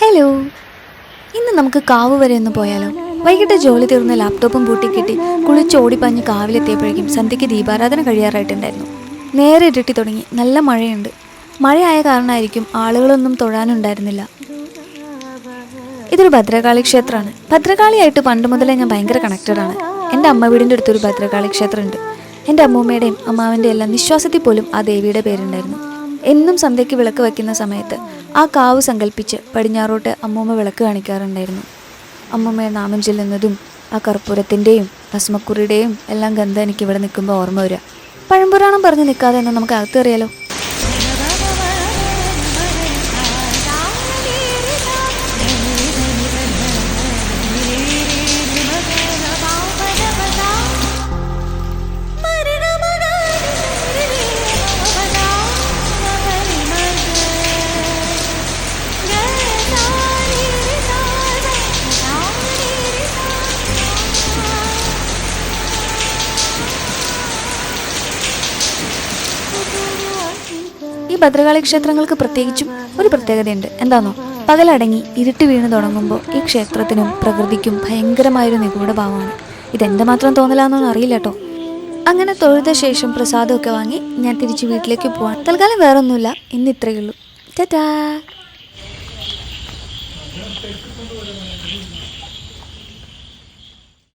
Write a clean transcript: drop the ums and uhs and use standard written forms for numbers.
Hello, ഇന്ന് നമുക്ക് കാവ് വരെ ഒന്ന് പോയാലോ? വൈകിട്ട് ജോലി തീർന്ന് ലാപ്ടോപ്പും പൂട്ടിക്കെട്ടി കുളിച്ചോടിപ്പാഞ്ഞ് കാവിലെത്തിയപ്പോഴേക്കും സന്ധ്യയ്ക്ക് ദീപാരാധന കഴിയാറായിട്ടുണ്ടായിരുന്നു. നേരെ ഇരുട്ടി തുടങ്ങി. നല്ല മഴയുണ്ട്. മഴയായ കാരണമായിരിക്കും ആളുകളൊന്നും തൊഴാനുണ്ടായിരുന്നില്ല. ഇതൊരു ഭദ്രകാളി ക്ഷേത്രമാണ്. ഭദ്രകാളിയായിട്ട് പണ്ട് മുതലേ ഞാൻ ഭയങ്കര കണക്റ്റഡാണ്. എൻ്റെ അമ്മ വീടിൻ്റെ അടുത്തൊരു ഭദ്രകാളി ക്ഷേത്രമുണ്ട്. എൻ്റെ അമ്മൂമ്മയുടെയും അമ്മാവിൻ്റെ എല്ലാം നിശ്വാസത്തിൽ പോലും ആ ദേവിയുടെ പേരുണ്ടായിരുന്നു. എന്നും സന്ധ്യയ്ക്ക് വിളക്ക് വയ്ക്കുന്ന സമയത്ത് ആ കാവ് സങ്കല്പിച്ച് പടിഞ്ഞാറോട്ട് അമ്മൂമ്മ വിളക്ക് കാണിക്കാറുണ്ടായിരുന്നു. അമ്മൂമ്മയെ നാമം ചെല്ലുന്നതും ആ കർപ്പൂരത്തിൻ്റെയും ഭസ്മക്കുറിയുടെയും എല്ലാം ഗന്ധം എനിക്ക് ഇവിടെ നിൽക്കുമ്പോൾ ഓർമ്മ വരിക. പഴംപുരാണം പറഞ്ഞ് നിൽക്കാതെ എന്ന് നമുക്ക് അകത്തേറിയാലോ? ഈ ഭദ്രകാളി ക്ഷേത്രങ്ങൾക്ക് പ്രത്യേകിച്ചും ഒരു പ്രത്യേകതയുണ്ട്. എന്താണോ? പകലടങ്ങി ഇരുട്ട് വീണ് തുടങ്ങുമ്പോൾ ഈ ക്ഷേത്രത്തിനും പ്രകൃതിക്കും ഭയങ്കരമായൊരു നിഗൂഢഭാവമാണ്. ഇതെൻ്റെ മാത്രം തോന്നലാണെന്നൊന്നും അറിയില്ല കേട്ടോ. അങ്ങനെ തൊഴുത ശേഷം പ്രസാദമൊക്കെ വാങ്ങി ഞാൻ തിരിച്ച് വീട്ടിലേക്ക് പോവാൻ. തൽക്കാലം വേറൊന്നുമില്ല. ഇന്ന് ഇത്രയേ ഉള്ളൂ. ടാറ്റാ.